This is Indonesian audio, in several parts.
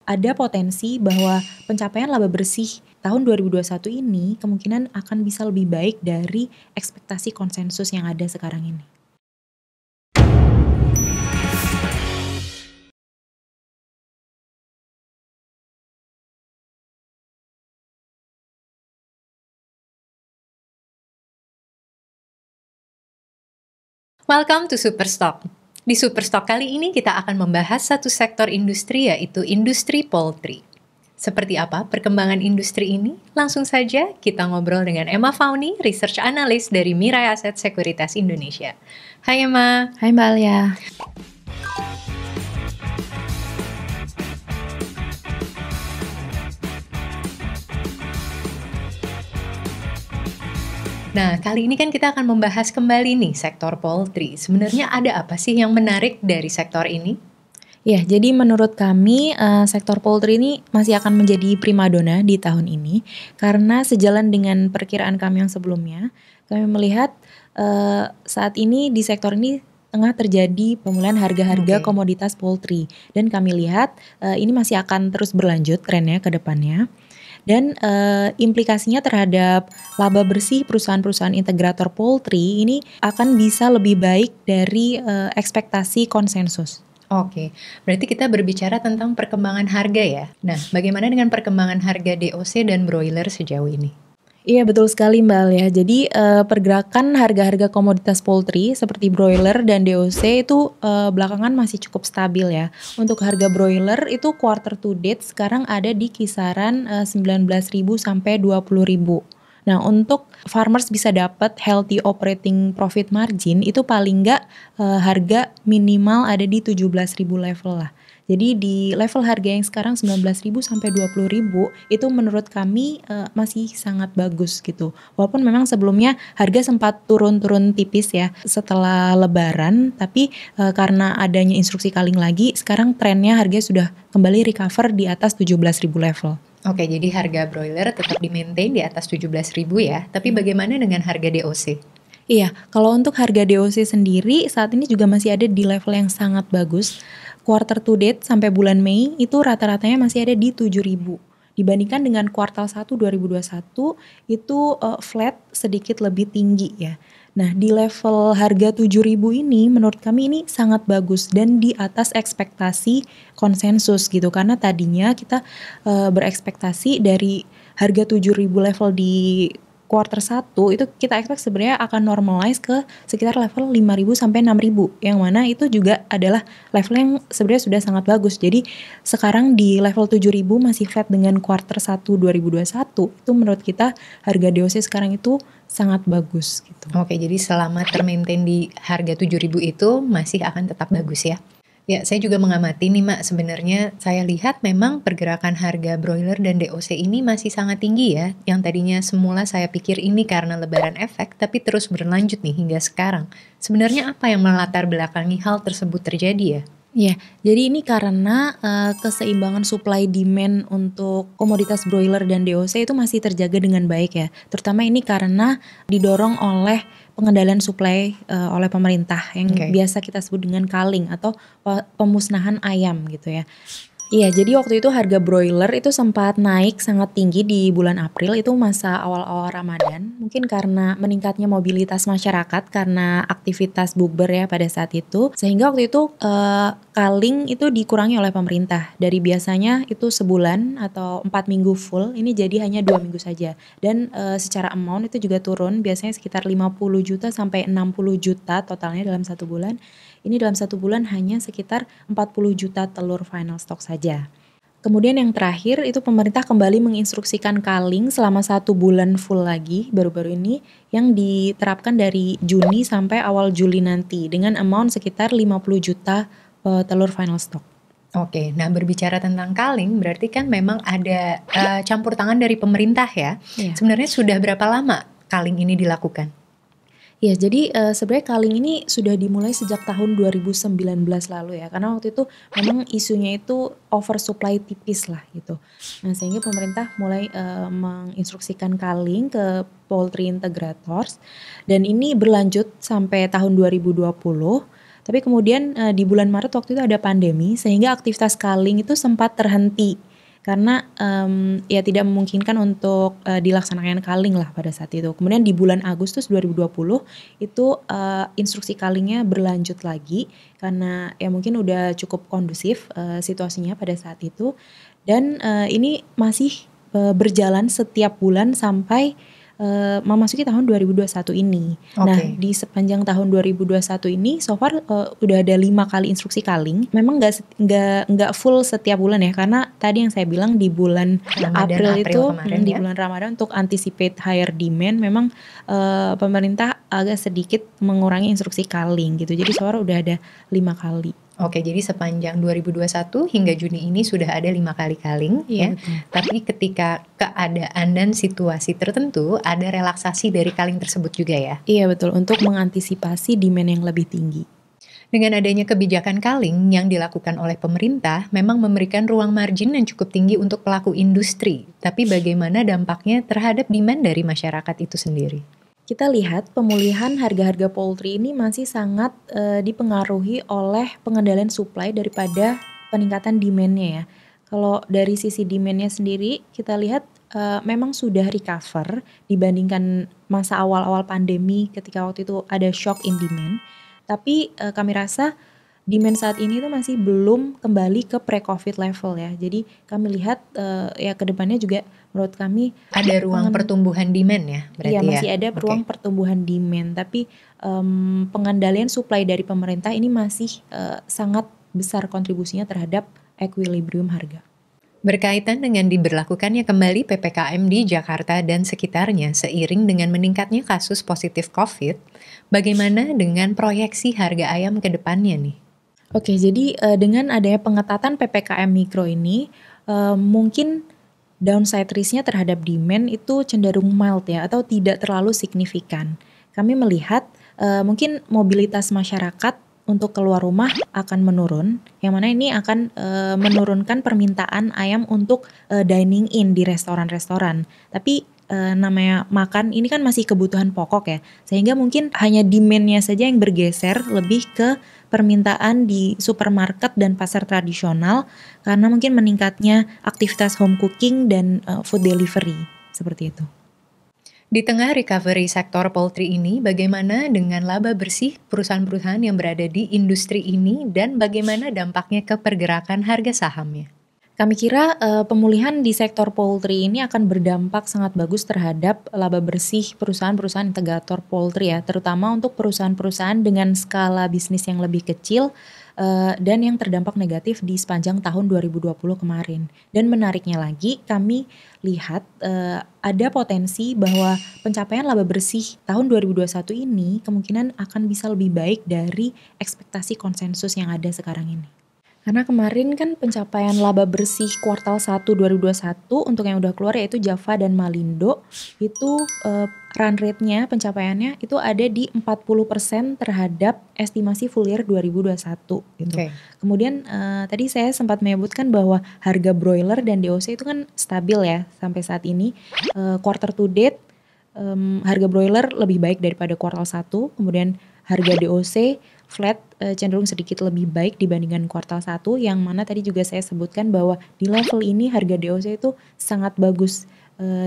Ada potensi bahwa pencapaian laba bersih tahun 2021 ini kemungkinan akan bisa lebih baik dari ekspektasi konsensus yang ada sekarang ini. Welcome to Superstock. Di Superstock kali ini kita akan membahas satu sektor industri, yaitu industri poultry. Seperti apa perkembangan industri ini? Langsung saja kita ngobrol dengan Emma Fauni, Research Analyst dari Mirai Asset Sekuritas Indonesia. Hai Emma. Hai Mbak Alia. Nah, kali ini kan kita akan membahas kembali nih sektor poultry. Sebenarnya ada apa sih yang menarik dari sektor ini? Ya, jadi menurut kami sektor poultry ini masih akan menjadi primadona di tahun ini karena sejalan dengan perkiraan kami yang sebelumnya, kami melihat saat ini di sektor ini tengah terjadi pemulihan harga-harga komoditas poultry dan kami lihat ini masih akan terus berlanjut trennya ke depannya. Dan implikasinya terhadap laba bersih perusahaan-perusahaan integrator poultry ini akan bisa lebih baik dari ekspektasi konsensus. Oke, berarti kita berbicara tentang perkembangan harga ya. Nah, bagaimana dengan perkembangan harga DOC dan broiler sejauh ini? Iya betul sekali Mbak Alia. Jadi pergerakan harga-harga komoditas poultry seperti broiler dan DOC itu belakangan masih cukup stabil ya. Untuk harga broiler itu quarter to date sekarang ada di kisaran 19.000 sampai 20.000. Nah untuk farmers bisa dapat healthy operating profit margin itu paling nggak harga minimal ada di 17.000 level lah. Jadi di level harga yang sekarang 19.000 sampai 20.000 itu menurut kami masih sangat bagus gitu. Walaupun memang sebelumnya harga sempat turun-turun tipis ya setelah lebaran, tapi karena adanya instruksi culling lagi, sekarang trennya harga sudah kembali recover di atas 17.000 level. Oke, jadi harga broiler tetap di-maintain di atas 17.000 ya. Tapi bagaimana dengan harga DOC? Iya, kalau untuk harga DOC sendiri saat ini juga masih ada di level yang sangat bagus. Quarter to date sampai bulan Mei itu rata-ratanya masih ada di 7.000. Dibandingkan dengan kuartal 1 2021 itu flat sedikit lebih tinggi ya. Nah, di level harga 7.000 ini menurut kami ini sangat bagus dan di atas ekspektasi konsensus gitu. Karena tadinya kita berekspektasi dari harga 7.000 level di quarter 1 itu kita expect sebenarnya akan normalize ke sekitar level 5.000 sampai 6.000 yang mana itu juga adalah level yang sebenarnya sudah sangat bagus. Jadi sekarang di level 7.000 masih flat dengan quarter 1 2021 itu menurut kita harga DOC sekarang itu sangat bagus gitu. Oke, jadi selama termaintain di harga 7.000 itu masih akan tetap bagus ya. Ya, saya juga mengamati nih Mak, sebenarnya saya lihat memang pergerakan harga broiler dan DOC ini masih sangat tinggi ya. Yang tadinya semula saya pikir ini karena lebaran efek, tapi terus berlanjut nih hingga sekarang. Sebenarnya apa yang melatar belakangi hal tersebut terjadi ya? Ya, jadi ini karena keseimbangan supply demand untuk komoditas broiler dan DOC itu masih terjaga dengan baik ya. Terutama ini karena didorong oleh pengendalian supply oleh pemerintah yang biasa kita sebut dengan culling atau pemusnahan ayam gitu ya. Iya, jadi waktu itu harga broiler itu sempat naik sangat tinggi di bulan April, itu masa awal-awal Ramadan. Mungkin karena meningkatnya mobilitas masyarakat karena aktivitas bukber ya pada saat itu. Sehingga waktu itu culling itu dikurangi oleh pemerintah. Dari biasanya itu sebulan atau 4 minggu full, ini jadi hanya 2 minggu saja. Dan secara amount itu juga turun, biasanya sekitar 50 juta sampai 60 juta totalnya dalam satu bulan. Ini dalam satu bulan hanya sekitar 40 juta telur final stock saja. Kemudian yang terakhir itu pemerintah kembali menginstruksikan culling selama 1 bulan full lagi baru-baru ini yang diterapkan dari Juni sampai awal Juli nanti dengan amount sekitar 50 juta telur final stock. Oke, nah berbicara tentang culling berarti kan memang ada campur tangan dari pemerintah ya. Iya. Sebenarnya sudah berapa lama culling ini dilakukan? Ya, jadi sebenarnya culling ini sudah dimulai sejak tahun 2019 lalu ya. Karena waktu itu memang isunya itu oversupply tipis lah gitu. Nah, sehingga pemerintah mulai menginstruksikan culling ke poultry integrators dan ini berlanjut sampai tahun 2020. Tapi kemudian di bulan Maret waktu itu ada pandemi sehingga aktivitas culling itu sempat terhenti karena ya tidak memungkinkan untuk dilaksanakan culling lah pada saat itu. Kemudian di bulan Agustus 2020 itu instruksi cullingnya berlanjut lagi karena ya mungkin udah cukup kondusif situasinya pada saat itu, dan ini masih berjalan setiap bulan sampai memasuki tahun 2021 ini. Nah, Oke. di sepanjang tahun 2021 ini so far udah ada 5 kali instruksi culling. Memang nggak full setiap bulan ya, karena tadi yang saya bilang di bulan Ramadan, April April itu kemarin di ya. bulan Ramadan untuk anticipate higher demand memang pemerintah agak sedikit mengurangi instruksi culling gitu. Jadi so far udah ada 5 kali. Oke, jadi sepanjang 2021 hingga Juni ini sudah ada 5 kali culling ya. Iya, betul. Tapi ketika keadaan dan situasi tertentu ada relaksasi dari culling tersebut juga ya. Iya betul, untuk mengantisipasi demand yang lebih tinggi. Dengan adanya kebijakan culling yang dilakukan oleh pemerintah memang memberikan ruang margin yang cukup tinggi untuk pelaku industri. Tapi bagaimana dampaknya terhadap demand dari masyarakat itu sendiri? Kita lihat pemulihan harga-harga poultry ini masih sangat dipengaruhi oleh pengendalian supply daripada peningkatan demand-nya ya. Kalau dari sisi demand-nya sendiri kita lihat memang sudah recover dibandingkan masa awal-awal pandemi ketika waktu itu ada shock in demand. Tapi kami rasa demand saat ini tuh masih belum kembali ke pre-COVID level ya. Jadi kami lihat ya ke depannya juga menurut kami Ada ruang pertumbuhan demand ya berarti iya ya? masih ada Oke. ruang pertumbuhan demand, tapi pengendalian supply dari pemerintah ini masih sangat besar kontribusinya terhadap equilibrium harga. Berkaitan dengan diberlakukannya kembali PPKM di Jakarta dan sekitarnya seiring dengan meningkatnya kasus positif COVID, bagaimana dengan proyeksi harga ayam ke depannya nih? Oke, jadi dengan adanya pengetatan PPKM Mikro ini mungkin downside risk-nya terhadap demand itu cenderung mild ya, atau tidak terlalu signifikan. Kami melihat mungkin mobilitas masyarakat untuk keluar rumah akan menurun, yang mana ini akan menurunkan permintaan ayam untuk dining in di restoran-restoran. Tapi namanya makan ini kan masih kebutuhan pokok ya, sehingga mungkin hanya demand-nya saja yang bergeser lebih ke permintaan di supermarket dan pasar tradisional karena mungkin meningkatnya aktivitas home cooking dan food delivery seperti itu. Di tengah recovery sektor poultry ini, bagaimana dengan laba bersih perusahaan-perusahaan yang berada di industri ini dan bagaimana dampaknya ke pergerakan harga sahamnya? Kami kira pemulihan di sektor poultry ini akan berdampak sangat bagus terhadap laba bersih perusahaan-perusahaan integrator poultry ya, terutama untuk perusahaan-perusahaan dengan skala bisnis yang lebih kecil dan yang terdampak negatif di sepanjang tahun 2020 kemarin. Dan menariknya lagi, kami lihat ada potensi bahwa pencapaian laba bersih tahun 2021 ini kemungkinan akan bisa lebih baik dari ekspektasi konsensus yang ada sekarang ini. Karena kemarin kan pencapaian laba bersih kuartal 1 2021 untuk yang udah keluar yaitu Java dan Malindo itu run rate-nya pencapaiannya itu ada di 40% terhadap estimasi full year 2021 gitu. Oke. Kemudian tadi saya sempat menyebutkan bahwa harga broiler dan DOC itu kan stabil ya sampai saat ini. Quarter to date harga broiler lebih baik daripada kuartal 1, kemudian harga DOC flat cenderung sedikit lebih baik dibandingkan kuartal 1, yang mana tadi juga saya sebutkan bahwa di level ini harga DOC itu sangat bagus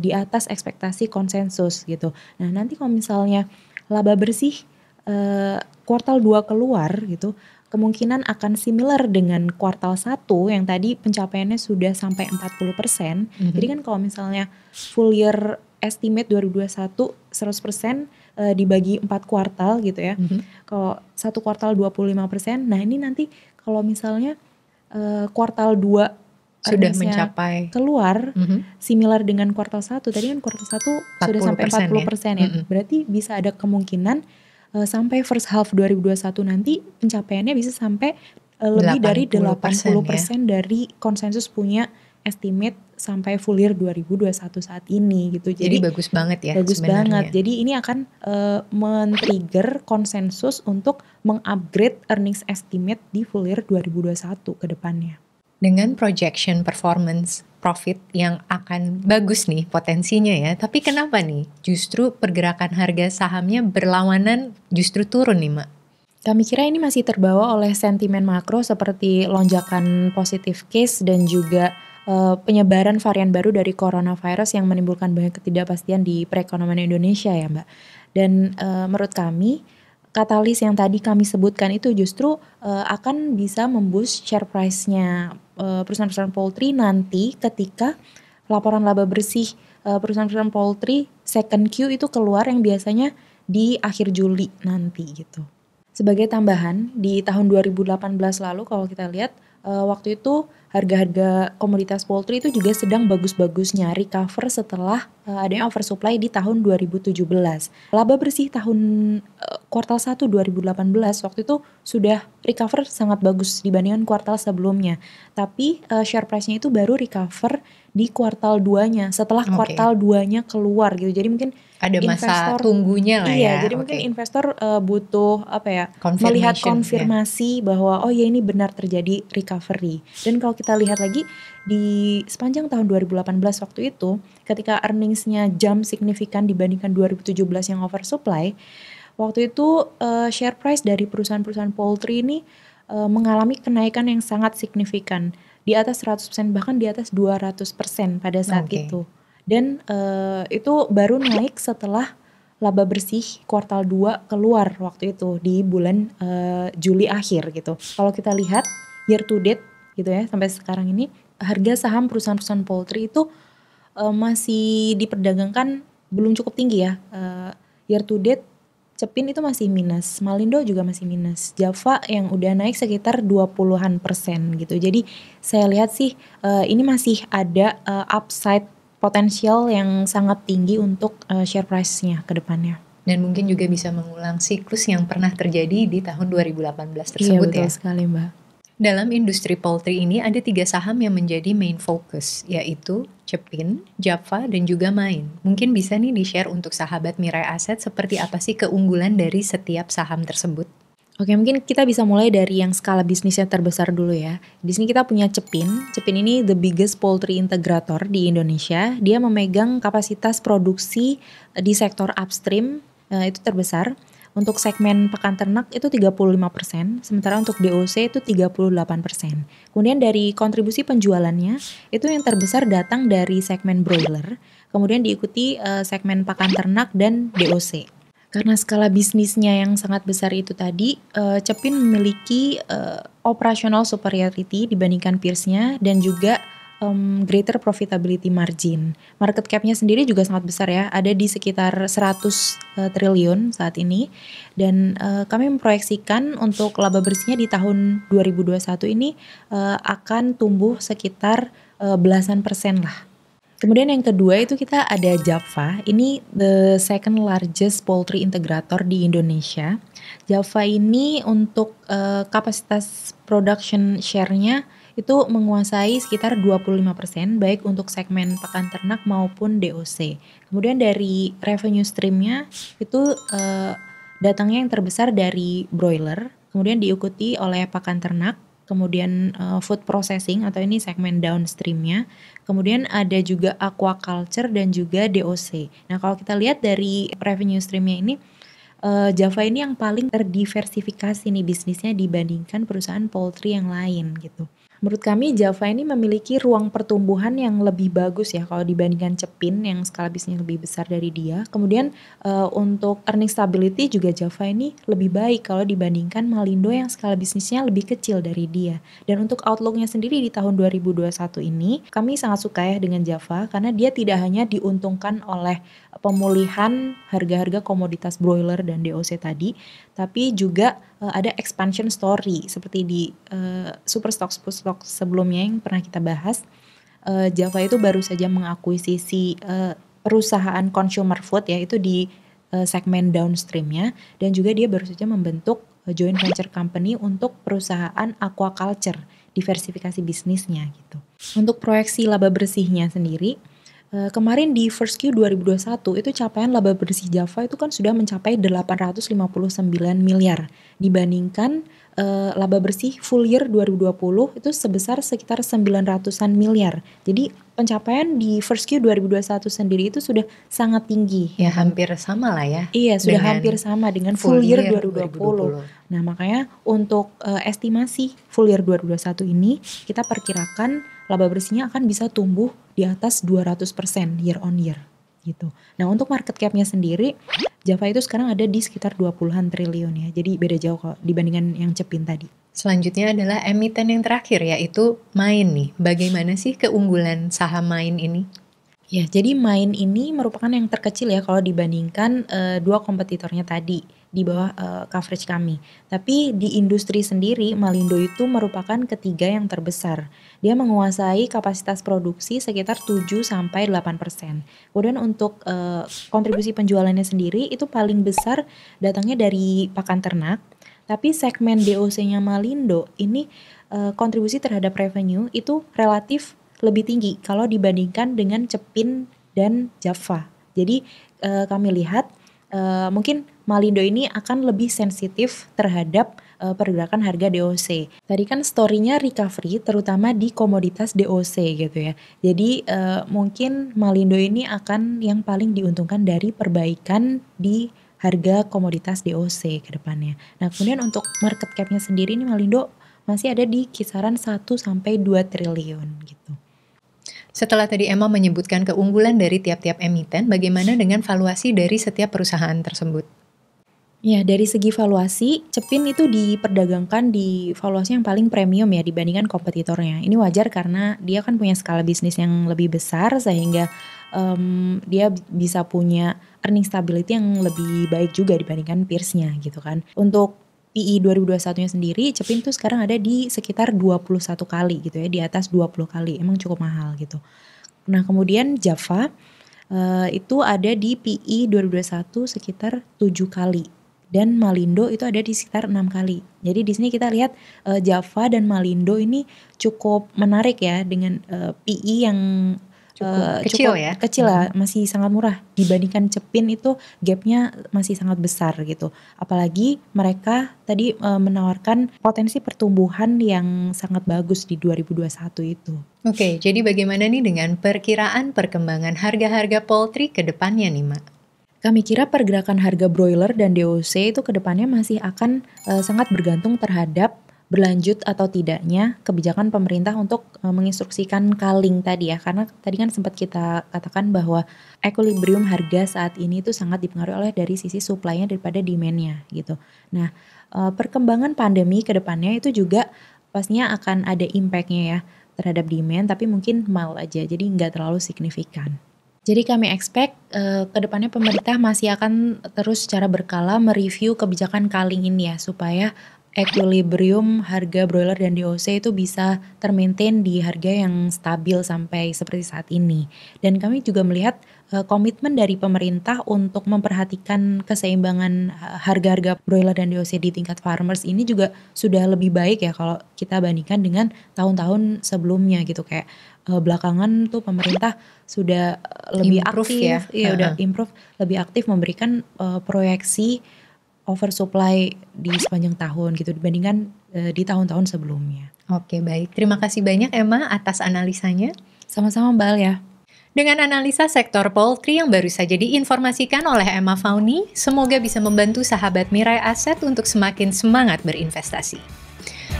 di atas ekspektasi konsensus gitu. Nah nanti kalau misalnya laba bersih kuartal 2 keluar gitu, kemungkinan akan similar dengan kuartal 1 yang tadi pencapaiannya sudah sampai 40%. Jadi kan kalau misalnya full year estimate 2021 100% dibagi 4 kuartal gitu ya. Kalau satu kuartal 25%, nah ini nanti kalau misalnya kuartal 2 Sudah earnings-nya mencapai keluar similar dengan kuartal 1, tadi kan kuartal 1 sudah sampai 40% ya. Berarti bisa ada kemungkinan sampai first half 2021 nanti pencapaiannya bisa sampai lebih dari 80% dari konsensus punya estimate sampai full year 2021 saat ini gitu. Jadi bagus banget ya bagus sebenarnya. banget. Jadi ini akan men-trigger konsensus untuk meng-upgrade earnings estimate di full year 2021 ke depannya. Dengan projection performance profit yang akan bagus nih potensinya ya, tapi kenapa nih justru pergerakan harga sahamnya berlawanan justru turun nih Mak? Kami kira ini masih terbawa oleh sentimen makro seperti lonjakan positif case dan juga penyebaran varian baru dari coronavirus yang menimbulkan banyak ketidakpastian di perekonomian Indonesia ya Mbak. Dan menurut kami katalis yang tadi kami sebutkan itu justru akan bisa memboost share price-nya perusahaan-perusahaan poultry nanti ketika laporan laba bersih perusahaan-perusahaan poultry second Q itu keluar yang biasanya di akhir Juli nanti gitu. Sebagai tambahan, di tahun 2018 lalu kalau kita lihat, waktu itu harga-harga komoditas poultry itu juga sedang bagus-bagusnya recover setelah, adanya oversupply di tahun 2017. Laba bersih tahun, kuartal 1 2018 waktu itu sudah recover sangat bagus dibandingkan kuartal sebelumnya. Tapi, share price-nya itu baru recover di kuartal 2-nya, setelah Oke. kuartal 2-nya keluar gitu. Jadi mungkin Ada masa investor tunggunya lah ya. Iya, jadi mungkin Oke. investor butuh apa ya, melihat Confirmation, ya. konfirmasi bahwa oh ya ini benar terjadi recovery. Dan kalau kita lihat lagi di sepanjang tahun 2018 waktu itu, ketika earnings-nya jump signifikan dibandingkan 2017 yang oversupply, waktu itu share price dari perusahaan-perusahaan poultry ini mengalami kenaikan yang sangat signifikan, di atas 100% bahkan di atas 200% pada saat Oke. itu. Dan itu baru naik setelah laba bersih kuartal 2 keluar waktu itu di bulan Juli akhir gitu. Kalau kita lihat year to date gitu ya sampai sekarang ini harga saham perusahaan-perusahaan poultry itu masih diperdagangkan belum cukup tinggi ya. Year to date Cepin itu masih minus, Malindo juga masih minus, Java yang udah naik sekitar 20-an% gitu. Jadi saya lihat sih ini masih ada upside potensial yang sangat tinggi untuk share price-nya ke depannya. Dan mungkin juga bisa mengulang siklus yang pernah terjadi di tahun 2018 Iya tersebut betul ya. sekali Mbak. Dalam industri poultry ini ada 3 saham yang menjadi main focus, yaitu Cepin, Java, dan juga Main. Mungkin bisa nih di-share untuk sahabat Mirai Aset seperti apa sih keunggulan dari setiap saham tersebut? Oke, mungkin kita bisa mulai dari yang skala bisnisnya terbesar dulu ya. Di sini kita punya Cepin. Cepin ini the biggest poultry integrator di Indonesia. Dia memegang kapasitas produksi di sektor upstream itu terbesar. Untuk segmen pakan ternak itu 35%, sementara untuk DOC itu 38%. Kemudian dari kontribusi penjualannya, itu yang terbesar datang dari segmen broiler, kemudian diikuti segmen pakan ternak dan DOC. Karena skala bisnisnya yang sangat besar itu tadi, Cepin memiliki operational superiority dibandingkan peers-nya dan juga greater profitability margin. Market cap-nya sendiri juga sangat besar ya, ada di sekitar 100 triliun saat ini. Dan kami memproyeksikan untuk laba bersihnya di tahun 2021 ini akan tumbuh sekitar belasan persen lah. Kemudian yang kedua itu kita ada Java, ini the second largest poultry integrator di Indonesia. Java ini untuk kapasitas production share-nya itu menguasai sekitar 25% baik untuk segmen pakan ternak maupun DOC. Kemudian dari revenue stream-nya itu datangnya yang terbesar dari broiler, kemudian diikuti oleh pakan ternak, kemudian food processing atau ini segmen downstream-nya. Kemudian ada juga aquaculture dan juga DOC. Nah kalau kita lihat dari revenue stream-nya ini, Java ini yang paling terdiversifikasi nih bisnisnya dibandingkan perusahaan poultry yang lain gitu. Menurut kami Java ini memiliki ruang pertumbuhan yang lebih bagus ya kalau dibandingkan Cepin yang skala bisnisnya lebih besar dari dia. Kemudian untuk earning stability juga Java ini lebih baik kalau dibandingkan Malindo yang skala bisnisnya lebih kecil dari dia. Dan untuk outlooknya sendiri di tahun 2021 ini kami sangat suka ya dengan Java karena dia tidak hanya diuntungkan oleh pemulihan harga-harga komoditas broiler dan DOC tadi, tapi juga ada expansion story seperti di Superstock sebelumnya yang pernah kita bahas. Java itu baru saja mengakuisisi perusahaan consumer food ya itu di segmen downstreamnya, dan juga dia baru saja membentuk joint venture company untuk perusahaan aquaculture, diversifikasi bisnisnya gitu. Untuk proyeksi laba bersihnya sendiri, kemarin di first Q 2021 itu capaian laba bersih Java itu kan sudah mencapai 859 miliar dibandingkan laba bersih full year 2020 itu sebesar sekitar 900-an miliar. Jadi pencapaian di first Q 2021 sendiri itu sudah sangat tinggi. Ya hampir sama lah ya. Iya, sudah dengan hampir sama dengan full year 2020. 2020. Nah, makanya untuk estimasi full year 2021 ini kita perkirakan laba bersihnya akan bisa tumbuh di atas 200% year on year gitu. Nah, untuk market cap-nya sendiri Java itu sekarang ada di sekitar 20-an triliun ya. Jadi beda jauh kok dibandingkan yang Cepin tadi. Selanjutnya adalah emiten yang terakhir, yaitu Main nih. Bagaimana sih keunggulan saham Main ini? Ya, jadi Main ini merupakan yang terkecil ya kalau dibandingkan dua kompetitornya tadi di bawah coverage kami. Tapi di industri sendiri Malindo itu merupakan ketiga yang terbesar. Dia menguasai kapasitas produksi sekitar 7-8%. Kemudian untuk kontribusi penjualannya sendiri itu paling besar datangnya dari pakan ternak. Tapi segmen DOC-nya Malindo ini kontribusi terhadap revenue itu relatif lebih tinggi kalau dibandingkan dengan Cepin dan Java. Jadi kami lihat mungkin Malindo ini akan lebih sensitif terhadap pergerakan harga DOC. Tadi kan story-nya recovery terutama di komoditas DOC gitu ya. Jadi mungkin Malindo ini akan yang paling diuntungkan dari perbaikan di harga komoditas DOC ke depannya. Nah, kemudian untuk market cap-nya sendiri ini Malindo masih ada di kisaran 1-2 triliun gitu. Setelah tadi Emma menyebutkan keunggulan dari tiap-tiap emiten, bagaimana dengan valuasi dari setiap perusahaan tersebut? Ya, dari segi valuasi, Cepin itu diperdagangkan di valuasi yang paling premium ya dibandingkan kompetitornya. Ini wajar karena dia kan punya skala bisnis yang lebih besar sehingga dia bisa punya earning stability yang lebih baik juga dibandingkan peersnya gitu kan. Untuk PE 2021-nya sendiri, Cepin tuh sekarang ada di sekitar 21 kali gitu ya, di atas 20 kali. Emang cukup mahal gitu. Nah, kemudian Java itu ada di PE 2021 sekitar 7 kali. Dan Malindo itu ada di sekitar 6 kali. Jadi di sini kita lihat Java dan Malindo ini cukup menarik ya dengan PE yang kecil ya. Kecil lah, masih sangat murah dibandingkan Cepin itu gapnya masih sangat besar gitu. Apalagi mereka tadi menawarkan potensi pertumbuhan yang sangat bagus di 2021 itu. Oke, jadi bagaimana nih dengan perkiraan perkembangan harga-harga poultry ke depannya nih, Mak? Kami kira pergerakan harga broiler dan DOC itu ke depannya masih akan sangat bergantung terhadap berlanjut atau tidaknya kebijakan pemerintah untuk menginstruksikan culling tadi ya. Karena tadi kan sempat kita katakan bahwa equilibrium harga saat ini itu sangat dipengaruhi oleh dari sisi supply-nya daripada demand-nya gitu. Nah, perkembangan pandemi ke depannya itu juga pastinya akan ada impact-nya ya terhadap demand, tapi mungkin mild aja, jadi nggak terlalu signifikan. Jadi kami expect ke depannya pemerintah masih akan terus secara berkala mereview kebijakan culling ini ya, supaya equilibrium harga broiler dan DOC itu bisa termaintain di harga yang stabil sampai seperti saat ini. Dan kami juga melihat komitmen dari pemerintah untuk memperhatikan keseimbangan harga-harga broiler dan DOC di tingkat farmers ini juga sudah lebih baik ya kalau kita bandingkan dengan tahun-tahun sebelumnya gitu. Kayak belakangan tuh pemerintah sudah lebih aktif ya udah improve, lebih aktif memberikan proyeksi oversupply di sepanjang tahun gitu dibandingkan di tahun-tahun sebelumnya. Oke, baik. Terima kasih banyak Emma atas analisanya. Sama-sama Mbak Alia. Dengan analisa sektor poultry yang baru saja diinformasikan oleh Emma Fauni, semoga bisa membantu sahabat Mirai Aset untuk semakin semangat berinvestasi.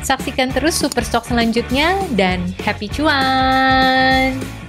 Saksikan terus Super Stock selanjutnya dan happy cuan!